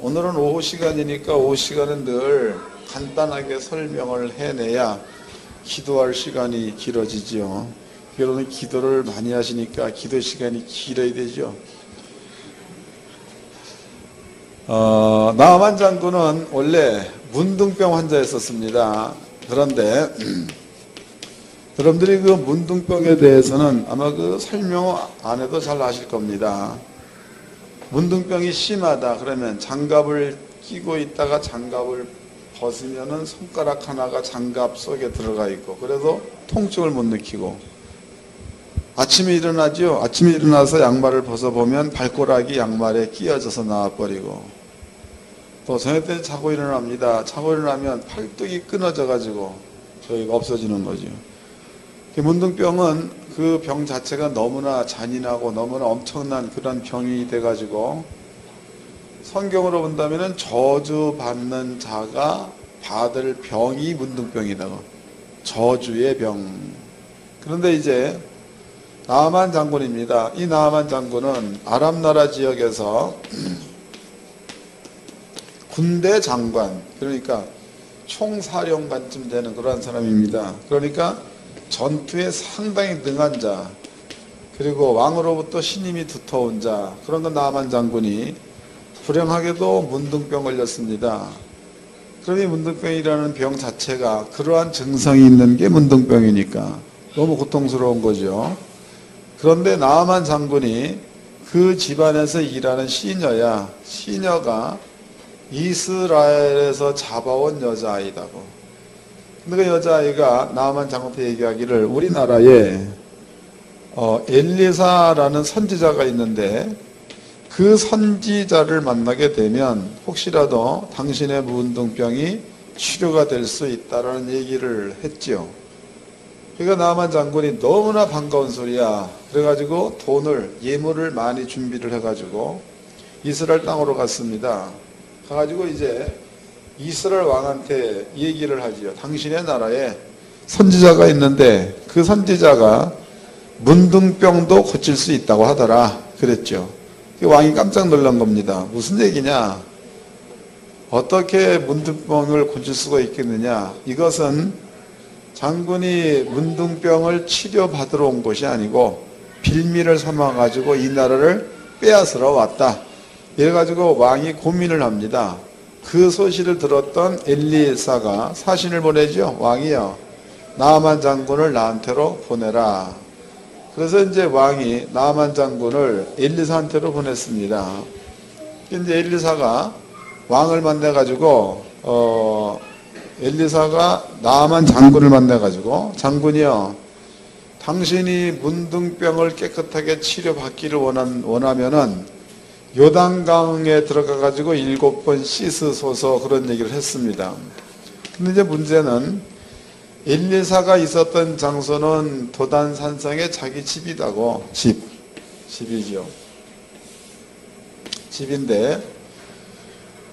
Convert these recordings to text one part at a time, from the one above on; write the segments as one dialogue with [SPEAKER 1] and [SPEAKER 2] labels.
[SPEAKER 1] 오늘은 오후 시간이니까 오후 시간은 늘 간단하게 설명을 해내야 기도할 시간이 길어지죠. 여러분 기도를 많이 하시니까 기도 시간이 길어야 되죠. 나만 장군은 원래 문둥병 환자였었습니다. 그런데 여러분들이 그 문둥병에 대해서는 아마 그 설명 안 해도 잘 아실 겁니다. 문둥병이 심하다 그러면 장갑을 끼고 있다가 장갑을 벗으면은 손가락 하나가 장갑 속에 들어가 있고 그래서 통증을 못 느끼고 아침에 일어나죠. 아침에 일어나서 양말을 벗어보면 발가락이 양말에 끼어져서 나와버리고 또 저녁 때 자고 일어납니다. 자고 일어나면 팔뚝이 끊어져 가지고 저희가 없어지는 거죠. 문둥병은 그 병 자체가 너무나 잔인하고 너무나 엄청난 그런 병이 돼가지고 성경으로 본다면 저주받는 자가 받을 병이 문둥병이라고. 저주의 병. 그런데 이제 나아만 장군입니다. 이 나아만 장군은 아람 나라 지역에서 군대 장관, 그러니까 총사령관쯤 되는 그러한 사람입니다. 그러니까 전투에 상당히 능한 자, 그리고 왕으로부터 신임이 두터운 자, 그런 건 나아만 장군이 불행하게도 문둥병 걸렸습니다. 그럼 이 문둥병이라는 병 자체가 그러한 증상이 있는 게 문둥병이니까 너무 고통스러운 거죠. 그런데 나아만 장군이 그 집안에서 일하는 시녀야, 시녀가 이스라엘에서 잡아온 여자아이다고. 근데 그 여자아이가 나아만 장군한테 얘기하기를 우리나라에 엘리사라는 선지자가 있는데 그 선지자를 만나게 되면 혹시라도 당신의 문둥병이 치료가 될 수 있다라는 얘기를 했지요. 그러니까 나아만 장군이 너무나 반가운 소리야. 그래가지고 돈을 예물을 많이 준비를 해가지고 이스라엘 땅으로 갔습니다. 가가지고 이제 이스라엘 왕한테 얘기를 하지요. 당신의 나라에 선지자가 있는데 그 선지자가 문둥병도 고칠 수 있다고 하더라. 그랬죠. 왕이 깜짝 놀란 겁니다. 무슨 얘기냐? 어떻게 문둥병을 고칠 수가 있겠느냐? 이것은 장군이 문둥병을 치료받으러 온 것이 아니고 빌미를 삼아가지고 이 나라를 빼앗으러 왔다. 이래가지고 왕이 고민을 합니다. 그 소식을 들었던 엘리사가 사신을 보내죠. 왕이요, 나아만 장군을 나한테로 보내라. 그래서 이제 왕이 나아만 장군을 엘리사한테로 보냈습니다. 근데 엘리사가 왕을 만나가지고 엘리사가 나아만 장군을 만나가지고 장군이요, 당신이 문둥병을 깨끗하게 치료받기를 원하면은 요단강에 들어가가지고 7번 씻으소서 그런 얘기를 했습니다. 근데 이제 문제는 엘리사가 있었던 장소는 도단산성의 자기 집이다고. 집이죠. 집인데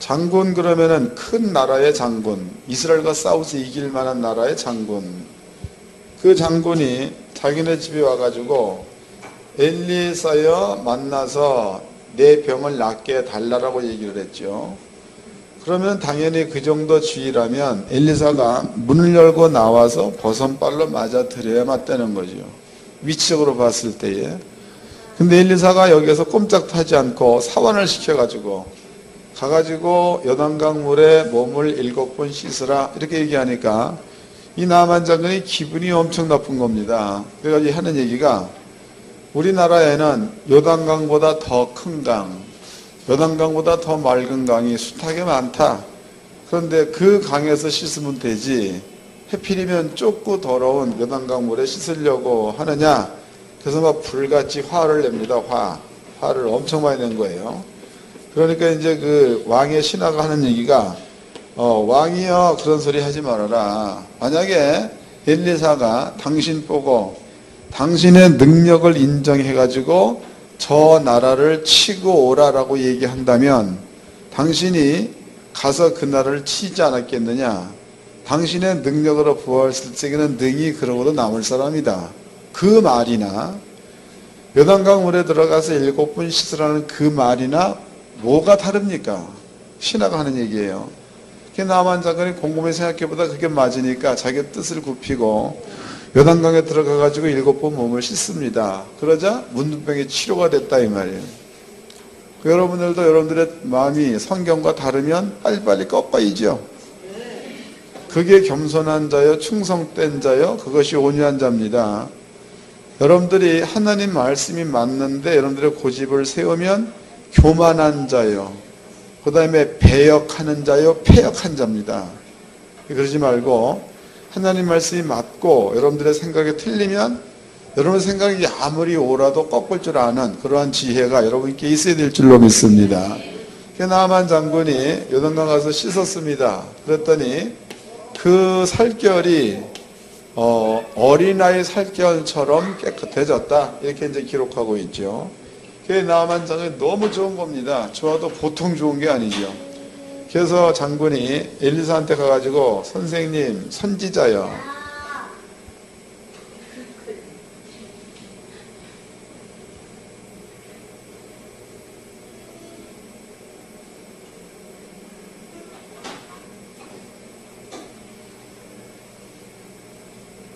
[SPEAKER 1] 장군 그러면은 큰 나라의 장군, 이스라엘과 싸워서 이길 만한 나라의 장군, 그 장군이 자기네 집에 와가지고 엘리사여 만나서 내 병을 낫게 달라라고 얘기를 했죠. 그러면 당연히 그 정도 주의라면 엘리사가 문을 열고 나와서 버선발로 맞아 들여야 맞다는 거죠. 위치적으로 봤을 때에. 근데 엘리사가 여기서 꼼짝하지 않고 사환을 시켜가지고 가가지고 요단강 물에 몸을 7번 씻으라 이렇게 얘기하니까 이 나아만 장군이 기분이 엄청 나쁜 겁니다. 그래가지고 하는 얘기가 우리나라에는 요단강보다 더 큰 강, 요단강보다 더 맑은 강이 숱하게 많다. 그런데 그 강에서 씻으면 되지 하필이면 좁고 더러운 요단강 물에 씻으려고 하느냐. 그래서 막 불같이 화를 냅니다. 화를 엄청 많이 낸 거예요. 그러니까 이제 그 왕의 신하가 하는 얘기가 왕이여 그런 소리 하지 말아라. 만약에 엘리사가 당신 보고 당신의 능력을 인정해가지고 저 나라를 치고 오라라고 얘기한다면 당신이 가서 그 나라를 치지 않았겠느냐. 당신의 능력으로 부활했을 적에는 능히 그러고도 남을 사람이다. 그 말이나 요단강 물에 들어가서 7번 씻으라는 그 말이나 뭐가 다릅니까? 신하가 하는 얘기예요. 나만 장군이 곰곰이 생각해보다 그게 맞으니까 자기 뜻을 굽히고 요단강에 들어가가지고 7번 몸을 씻습니다. 그러자 문둥병이 치료가 됐다 이 말이에요. 여러분들도 여러분들의 마음이 성경과 다르면 빨리빨리 꺾어야죠. 그게 겸손한 자요 충성된 자요 그것이 온유한 자입니다. 여러분들이 하나님 말씀이 맞는데 여러분들의 고집을 세우면 교만한 자요 그 다음에 배역하는 자요 패역한 자입니다. 그러지 말고 하나님 말씀이 맞고 여러분들의 생각이 틀리면 여러분의 생각이 아무리 옳아도 꺾을 줄 아는 그러한 지혜가 여러분께 있어야 될 줄로 믿습니다. 나만 장군이 요단강 가서 씻었습니다. 그랬더니 그 살결이 어린아이 살결처럼 깨끗해졌다 이렇게 이제 기록하고 있죠. 나만 장군이 너무 좋은 겁니다. 좋아도 보통 좋은 게 아니죠. 그래서 장군이 엘리사한테 가가지고 선생님 선지자요.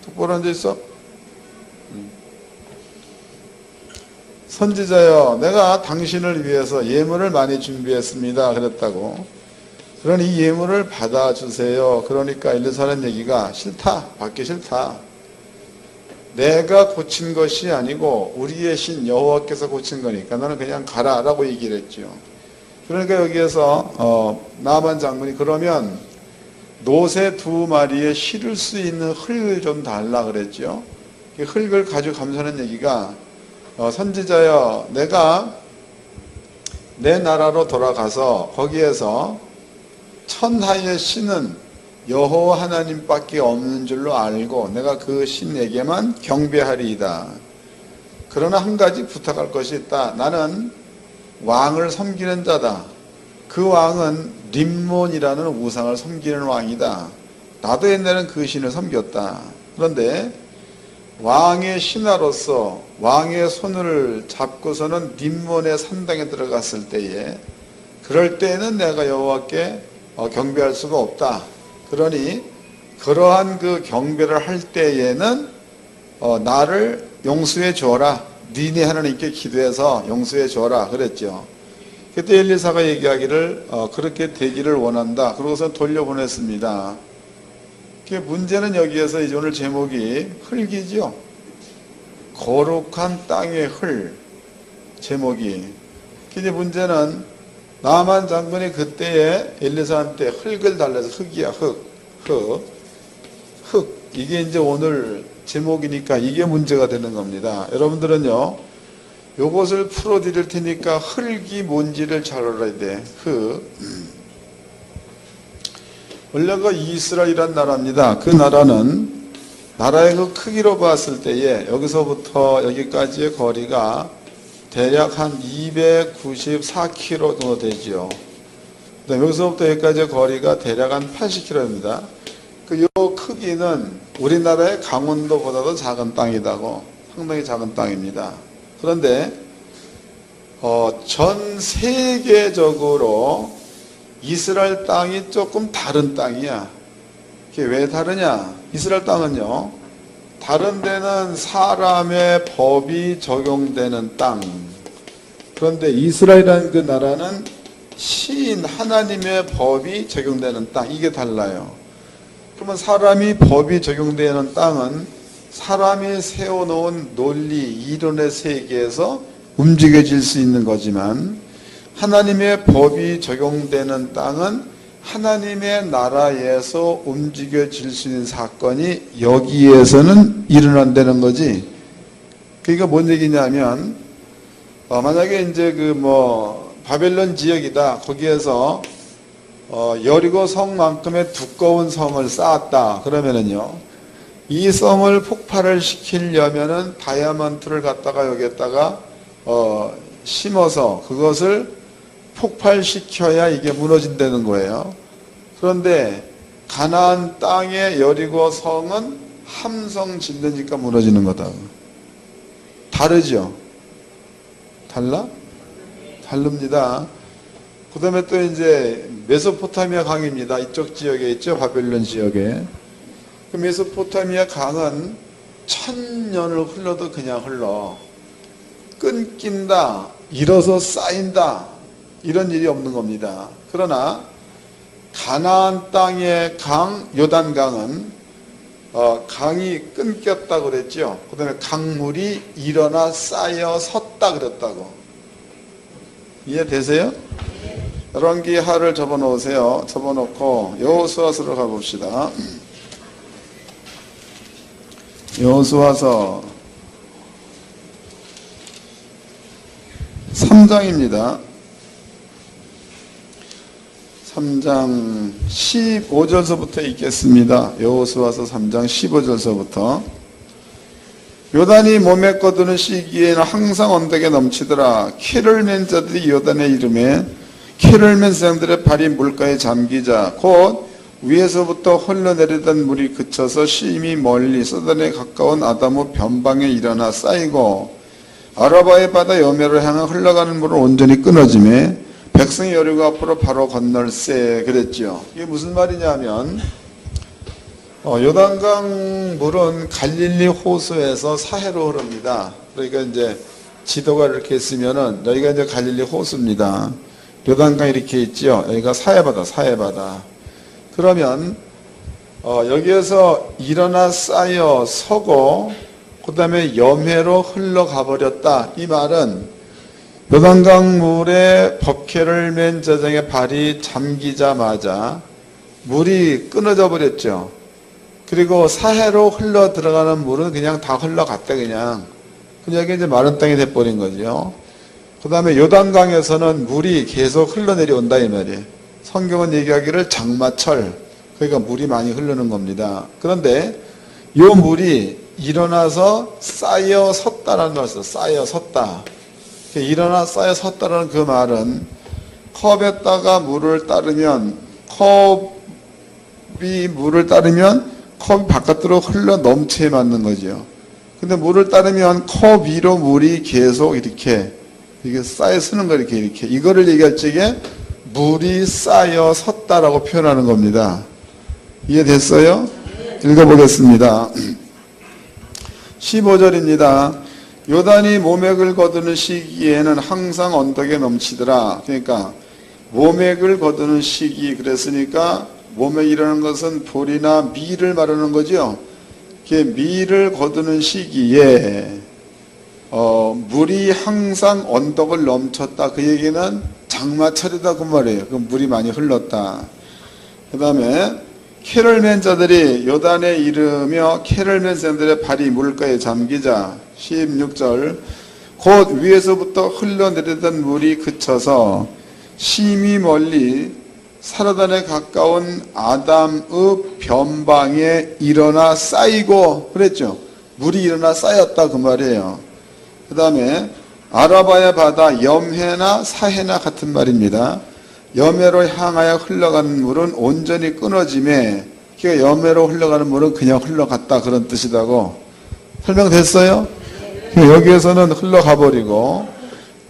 [SPEAKER 1] 똑바로 앉아있어? 선지자여 내가 당신을 위해서 예물을 많이 준비했습니다 그랬다고. 그러니 이 예물을 받아주세요. 그러니까 엘리사는 얘기가 싫다 받기 싫다. 내가 고친 것이 아니고 우리의 신 여호와께서 고친 거니까 나는 그냥 가라 라고 얘기를 했죠. 그러니까 여기에서 나만 장군이 그러면 노새 2마리에 실을 수 있는 흙을 좀 달라 그랬죠. 그 흙을 가지고 감사하는 얘기가 선지자여 내가 내 나라로 돌아가서 거기에서 천하의 신은 여호와 하나님밖에 없는 줄로 알고 내가 그 신에게만 경배하리이다. 그러나 한 가지 부탁할 것이 있다. 나는 왕을 섬기는 자다. 그 왕은 림몬이라는 우상을 섬기는 왕이다. 나도 옛날엔 그 신을 섬겼다. 그런데 왕의 신하로서 왕의 손을 잡고서는 림몬의 산당에 들어갔을 때에 그럴 때에는 내가 여호와께 경배할 수가 없다. 그러니 그러한 그 경배를 할 때에는 나를 용서해 주어라. 니네 하나님께 기도해서 용서해 주어라 그랬죠. 그때 엘리사가 얘기하기를 그렇게 되기를 원한다. 그러고서 돌려보냈습니다. 문제는 여기에서 이제 오늘 제목이 흙이죠. 거룩한 땅의 흙 제목이. 이제 문제는 나만 장군이 그때에 엘리사한테 흙을 달래서 흙이야 흙 이게 이제 오늘 제목이니까 이게 문제가 되는 겁니다. 여러분들은요 요것을 풀어드릴 테니까 흙이 뭔지를 잘 알아야 돼. 원래가 이스라엘이란 나라입니다. 그 나라는 나라의 그 크기로 봤을 때에 여기서부터 여기까지의 거리가 대략 한 294km 정도 되죠. 여기서부터 여기까지의 거리가 대략 한 80km입니다. 요 크기는 우리나라의 강원도보다도 작은 땅이다고. 상당히 작은 땅입니다. 그런데 전 세계적으로 이스라엘 땅이 조금 다른 땅이야. 그게 왜 다르냐? 이스라엘 땅은요, 다른 데는 사람의 법이 적용되는 땅. 그런데 이스라엘이라는 그 나라는 신 하나님의 법이 적용되는 땅. 이게 달라요. 그러면 사람이 법이 적용되는 땅은 사람이 세워놓은 논리, 이론의 세계에서 움직여질 수 있는 거지만 하나님의 법이 적용되는 땅은 하나님의 나라에서 움직여질 수 있는 사건이 여기에서는 일어난다는 거지. 그러니까 뭔 얘기냐면 만약에 이제 바벨론 지역이다. 거기에서 여리고 성만큼의 두꺼운 성을 쌓았다. 그러면은요, 이 성을 폭발을 시키려면은 다이아몬드를 갖다가 여기에다가 심어서 그것을 폭발시켜야 이게 무너진다는 거예요. 그런데 가나안 땅의 여리고 성은 함성 짓으니까 무너지는 거다. 다르죠? 달라? 다릅니다. 그 다음에 또 이제 메소포타미아 강입니다. 이쪽 지역에 있죠. 바벨론 지역에. 그 메소포타미아 강은 1000년을 흘러도 그냥 흘러. 끊긴다, 일어서 쌓인다, 이런 일이 없는 겁니다. 그러나 가나안 땅의 강, 요단강은 강이 끊겼다고 그랬죠. 그 다음에 강물이 일어나 쌓여 섰다 그랬다고. 이해되세요? 열왕기하를 접어놓으세요. 접어놓고 여호수아서로 가봅시다. 여호수아서 3장입니다. 3장 15절서부터 읽겠습니다. 여호수아서 3장 15절서부터. 요단이 몸에 거두는 시기에는 항상 언덕에 넘치더라. 키를 맨 자들이 요단의 이름에 키를 맨 사람들의 발이 물가에 잠기자 곧 위에서부터 흘러내리던 물이 그쳐서 심히 멀리 서단에 가까운 아다모 변방에 일어나 쌓이고 아라바의 바다 여매로 향해 흘러가는 물은 온전히 끊어지매 백성이 여리고 앞으로 바로 건널세 그랬죠. 이게 무슨 말이냐면 요단강 물은 갈릴리 호수에서 사해로 흐릅니다. 그러니까 이제 지도가 이렇게 있으면은 여기가 이제 갈릴리 호수입니다. 요단강 이렇게 있죠. 여기가 사해바다, 사해바다. 그러면 여기에서 일어나 쌓여 서고 그 다음에 염해로 흘러가 버렸다. 이 말은 요단강 물에 버케를 맨 저장의 발이 잠기자마자 물이 끊어져 버렸죠. 그리고 사해로 흘러 들어가는 물은 그냥 다 흘러갔다 그냥 여기 이제 마른 땅이 돼버린 거죠. 그 다음에 요단강에서는 물이 계속 흘러내려온다 이 말이에요. 성경은 얘기하기를 장마철, 그러니까 물이 많이 흐르는 겁니다. 그런데 이 물이 일어나서 쌓여 섰다라는 말씀, 쌓여 섰다. 일어나 쌓여 섰다라는 그 말은 컵에다가 물을 따르면 컵이 물을 따르면 컵이 바깥으로 흘러 넘치게 맞는 거죠. 근데 물을 따르면 컵 위로 물이 계속 이렇게 쌓여 서는 거 이렇게 이거를 얘기할 적에 물이 쌓여 섰다라고 표현하는 겁니다. 이해됐어요? 읽어보겠습니다. 15절입니다. 요단이 모맥을 거두는 시기에는 항상 언덕에 넘치더라. 그러니까 모맥을 거두는 시기 그랬으니까 모맥이라는 것은 볼이나 밀을 말하는 거죠. 밀을 거두는 시기에 물이 항상 언덕을 넘쳤다. 그 얘기는 장마철이다 그 말이에요. 그 물이 많이 흘렀다. 그 다음에 캐를 맨 자들이 요단에 이르며 캐를 맨 사람들의 발이 물가에 잠기자 16절 곧 위에서부터 흘러내리던 물이 그쳐서 심히 멀리 사르단에 가까운 아담의 변방에 일어나 쌓이고 그랬죠. 물이 일어나 쌓였다 그 말이에요. 그 다음에 아라바의 바다 염해나 사해나 같은 말입니다. 염해로 향하여 흘러가는 물은 온전히 끊어짐에 그러니까 염해로 흘러가는 물은 그냥 흘러갔다 그런 뜻이라고 설명됐어요? 여기에서는 흘러가 버리고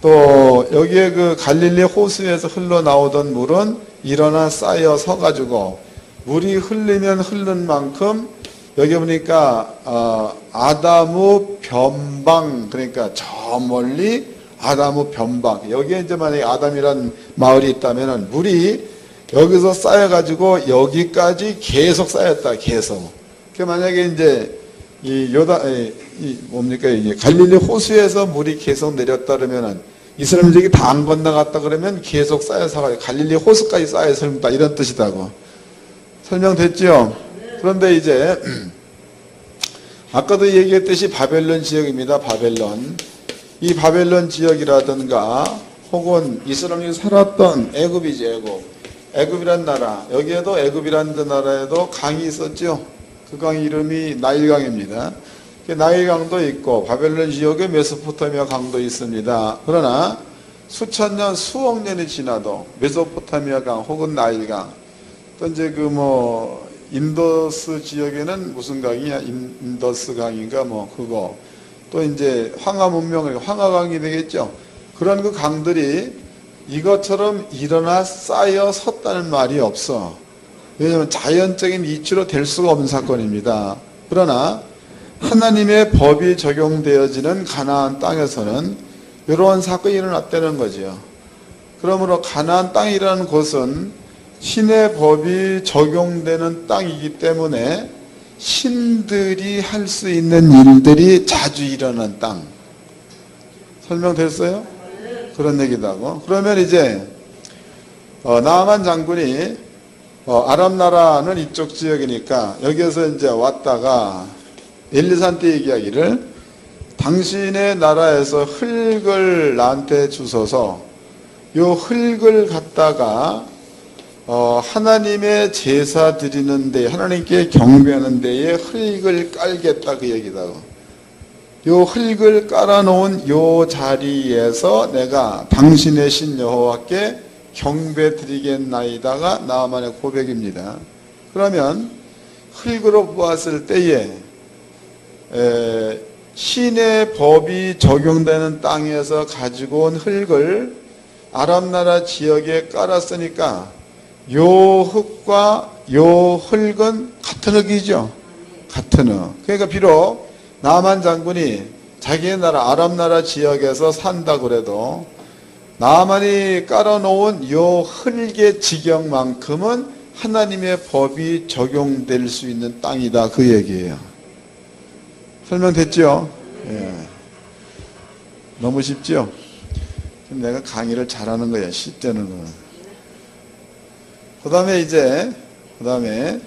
[SPEAKER 1] 또 여기에 그 갈릴리 호수에서 흘러나오던 물은 일어나 쌓여 서가지고 물이 흘리면 흐른 만큼 여기 보니까 아담의 변방 그러니까 저 멀리 아담의 변방 여기에 이제 만약에 아담이란 마을이 있다면 물이 여기서 쌓여가지고 여기까지 계속 쌓였다 계속. 그 만약에 이제 뭡니까 이게 갈릴리 호수에서 물이 계속 내렸다 그러면은 이스라엘족이 다 안 건너갔다 그러면 계속 쌓여서 갈릴리 호수까지 쌓여서 흐른다 이런 뜻이다고 설명됐죠? 그런데 이제 아까도 얘기했듯이 바벨론 지역입니다. 바벨론. 이 바벨론 지역이라든가 혹은 이스라엘이 살았던 애굽이지 애굽. 애굽이란 나라. 여기에도 애굽이라는 나라에도 강이 있었죠. 그 강 이름이 나일강입니다. 나일강도 있고 바벨론 지역에 메소포타미아 강도 있습니다. 그러나 수천 년, 수억 년이 지나도 메소포타미아 강 혹은 나일강 또 이제 인더스 지역에는 무슨 강이야? 인더스 강인가 그거 또 이제 황하 문명, 황하강이 되겠죠. 그런 그 강들이 이것처럼 일어나 쌓여 섰다는 말이 없어. 왜냐하면 자연적인 이치로 될 수가 없는 사건입니다. 그러나 하나님의 법이 적용되어지는 가나안 땅에서는 이러한 사건이 일어났다는 거죠. 그러므로 가나안 땅이라는 곳은 신의 법이 적용되는 땅이기 때문에 신들이 할 수 있는 일들이 자주 일어나는 땅. 설명됐어요? 그런 얘기도 하고. 그러면 이제 나아만 장군이 아람 나라는 이쪽 지역이니까 여기에서 이제 왔다가 엘리사한테 얘기하기를 당신의 나라에서 흙을 나한테 주소서 요 흙을 갖다가 하나님의 제사 드리는 데 하나님께 경배하는 데에 흙을 깔겠다 그 얘기다. 요 흙을 깔아놓은 요 자리에서 내가 당신의 신 여호와께 경배 드리겠나이다가 나아만의 고백입니다. 그러면 흙으로 보았을 때에 신의 법이 적용되는 땅에서 가지고 온 흙을 아람 나라 지역에 깔았으니까 요 흙과 요 흙은 같은 흙이죠. 같은 흙. 그러니까 비록 나아만 장군이 자기의 나라 아람 나라 지역에서 산다 그래도 나아만이 깔아놓은 요 흙의 지경만큼은 하나님의 법이 적용될 수 있는 땅이다 그 얘기예요. 설명됐죠? 예. 너무 쉽죠? 내가 강의를 잘하는 거야. 쉽다는 거. 그 다음에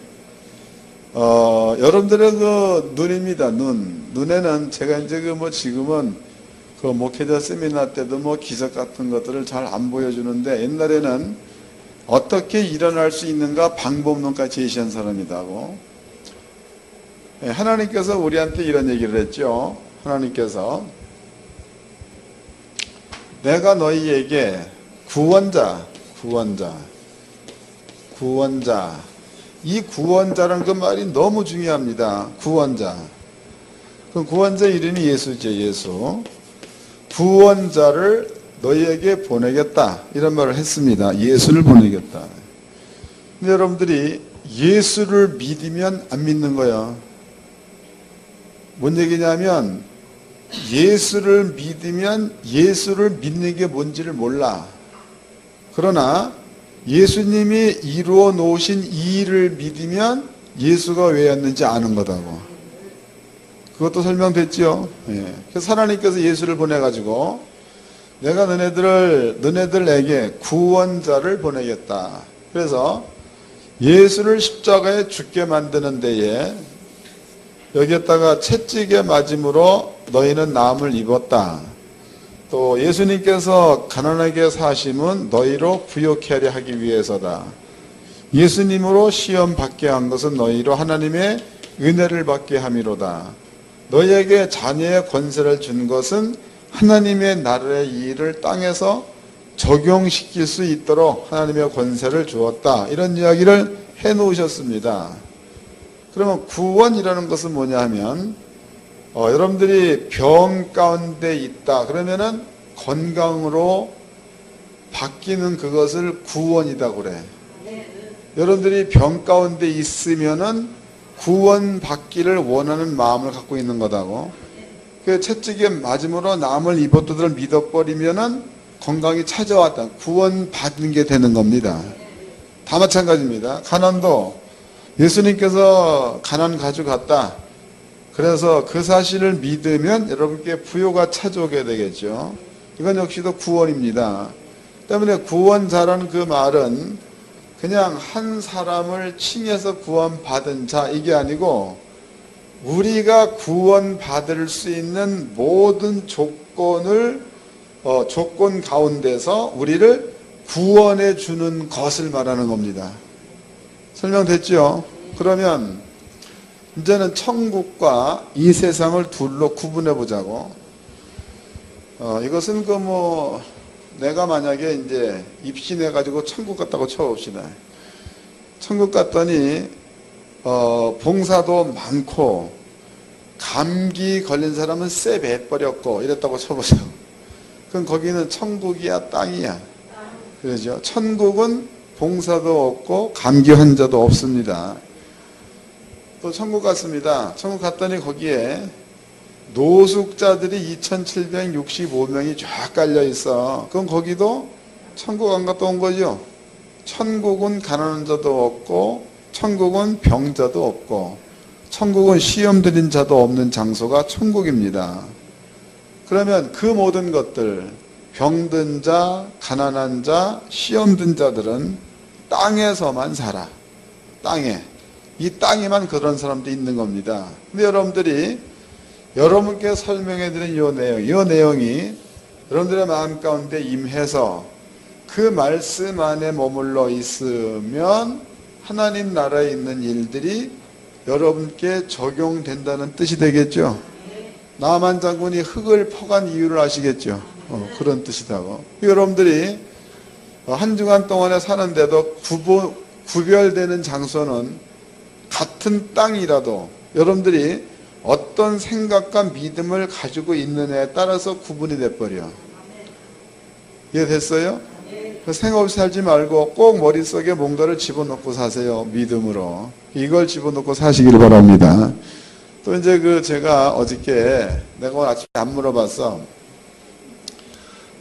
[SPEAKER 1] 여러분들의 그 눈입니다. 눈에는 제가 이제 지금은 그 목회자 세미나 때도 기적 같은 것들을 잘 안 보여주는데 옛날에는 어떻게 일어날 수 있는가 방법론까지 제시한 사람이다고. 하나님께서 우리한테 이런 얘기를 했죠. 하나님께서 내가 너희에게 구원자 이 구원자라는 그 말이 너무 중요합니다. 구원자. 그 구원자 이름이 예수죠. 예수. 구원자를 너희에게 보내겠다 이런 말을 했습니다. 예수를 보내겠다. 근데 여러분들이 예수를 믿으면 안 믿는 거예요. 뭔 얘기냐면 예수를 믿으면 예수를 믿는 게 뭔지를 몰라. 그러나 예수님이 이루어 놓으신 이 일을 믿으면 예수가 왜 왔는지 아는 거다고. 그것도 설명됐죠. 예. 그래서 하나님께서 예수를 보내가지고 내가 너네들에게 구원자를 보내겠다. 그래서 예수를 십자가에 죽게 만드는 데에 여기에다가 채찍에 맞음으로 너희는 나음을 입었다. 또 예수님께서 가난하게 사심은 너희로 부욕케 하려 하기 위해서다. 예수님으로 시험 받게 한 것은 너희로 하나님의 은혜를 받게 함이로다. 너희에게 자녀의 권세를 준 것은 하나님의 나라의 일을 땅에서 적용시킬 수 있도록 하나님의 권세를 주었다. 이런 이야기를 해 놓으셨습니다. 그러면 구원이라는 것은 뭐냐 하면 여러분들이 병 가운데 있다. 그러면은 건강으로 바뀌는 그것을 구원이다 그래. 여러분들이 병 가운데 있으면은 구원 받기를 원하는 마음을 갖고 있는 거다고. 그 채찍에 맞음으로 남을 입었다들 믿어버리면은 건강이 찾아왔다. 구원 받는 게 되는 겁니다. 다 마찬가지입니다. 가난도 예수님께서 가난 가져갔다. 그래서 그 사실을 믿으면 여러분께 부요가 찾아오게 되겠죠. 이건 역시도 구원입니다. 때문에 구원자라는 그 말은 그냥 한 사람을 칭해서 구원받은 자 이게 아니고 우리가 구원받을 수 있는 모든 조건 가운데서 우리를 구원해 주는 것을 말하는 겁니다. 설명됐죠? 그러면 이제는 천국과 이 세상을 둘로 구분해 보자고. 이것은 내가 만약에 이제 입신해 가지고 천국 갔다고 쳐봅시다. 천국 갔더니 봉사도 많고 감기 걸린 사람은 쎄 배버렸고 이랬다고 쳐보세요. 그럼 거기는 천국이야 땅이야? 그러죠. 천국은 봉사도 없고 감기 환자도 없습니다. 또 천국 갔습니다. 천국 갔더니 거기에 노숙자들이 2765명이 쫙 깔려 있어. 그럼 거기도 천국 안 갔다 온 거죠. 천국은 가난한 자도 없고 천국은 병자도 없고 천국은 시험 들인 자도 없는 장소가 천국입니다. 그러면 그 모든 것들, 병든 자, 가난한 자, 시험 든 자들은 땅에서만 살아. 땅에. 이 땅에만 그런 사람들이 있는 겁니다. 근데 여러분들이 여러분께 설명해 드린 이 내용이 여러분들의 마음 가운데 임해서 그 말씀 안에 머물러 있으면 하나님 나라에 있는 일들이 여러분께 적용된다는 뜻이 되겠죠. 나만 장군이 흙을 퍼간 이유를 아시겠죠. 그런 뜻이다고. 여러분들이 한 주간 동안에 사는데도 구별되는 장소는 같은 땅이라도 여러분들이 어떤 생각과 믿음을 가지고 있느냐에 따라서 구분이 돼버려. 이해됐어요? 생각 없이 살지 말고 꼭 머릿속에 뭔가를 집어넣고 사세요. 믿음으로. 이걸 집어넣고 사시길 바랍니다. 또 이제 제가 어저께 내가 오늘 아침에 안 물어봤어.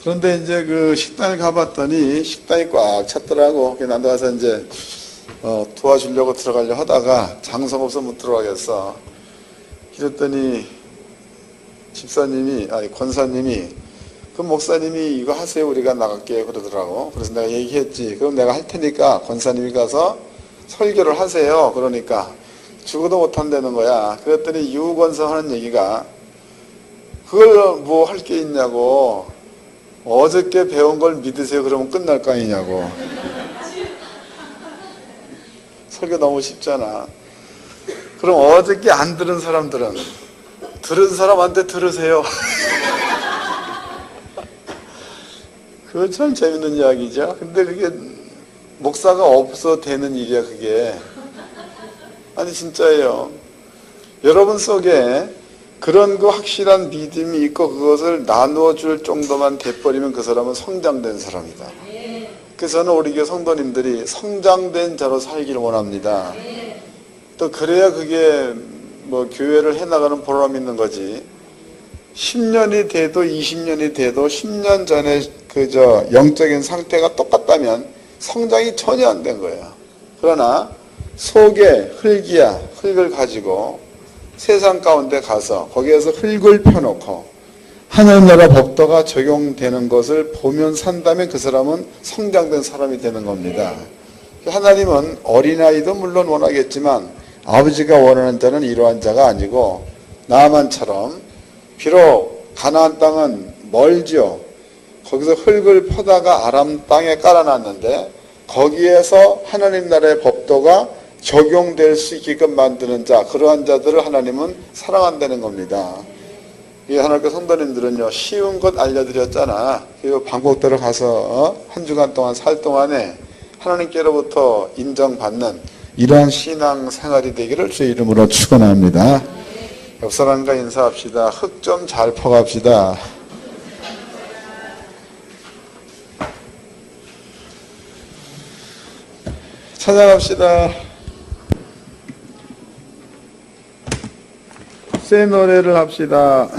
[SPEAKER 1] 그런데 이제 식당에 가봤더니 식당이 꽉 찼더라고. 그래서 나도 가서 이제 도와주려고 들어가려고 하다가 장소가 없어 못 들어가겠어. 그랬더니 권사님이 그 목사님이 이거 하세요. 우리가 나갈게 그러더라고. 그래서 내가 얘기했지. 그럼 내가 할 테니까 권사님이 가서 설교를 하세요. 그러니까 죽어도 못한다는 거야. 그랬더니 유권사 하는 얘기가 그걸 뭐 할 게 있냐고. 어저께 배운 걸 믿으세요. 그러면 끝날 거 아니냐고. 설교 너무 쉽잖아. 그럼 어저께 안 들은 사람들은 들은 사람한테 들으세요. 그거 참 재밌는 이야기죠. 근데 그게 목사가 없어 되는 일이야 그게. 아니 진짜예요. 여러분 속에 그런 확실한 믿음이 있고 그것을 나누어 줄 정도만 돼버리면 그 사람은 성장된 사람이다. 그래서 저는 우리 교회 성도님들이 성장된 자로 살기를 원합니다. 또 그래야 그게 교회를 해나가는 보람 있는 거지. 10년이 돼도 20년이 돼도 10년 전에 영적인 상태가 똑같다면 성장이 전혀 안 된 거예요. 그러나 속에 흙을 가지고 세상 가운데 가서 거기에서 흙을 펴놓고 하나님 나라 법도가 적용되는 것을 보면 산다면 그 사람은 성장된 사람이 되는 겁니다. 하나님은 어린아이도 물론 원하겠지만 아버지가 원하는 자는 이러한 자가 아니고 나만처럼 비록 가나안 땅은 멀죠. 거기서 흙을 퍼다가 아람 땅에 깔아놨는데 거기에서 하나님 나라의 법도가 적용될 수 있게끔 만드는 자, 그러한 자들을 하나님은 사랑한다는 겁니다. 이 하나님께 성도님들은요, 쉬운 것 알려드렸잖아. 그 방법대로 가서 한 주간 동안 살 동안에 하나님께로부터 인정받는 이러한 신앙 생활이 되기를 주의 이름으로 축원합니다. 옆 사람과 인사합시다. 흙 좀 잘 퍼갑시다. 찬양합시다. 새 노래를 합시다.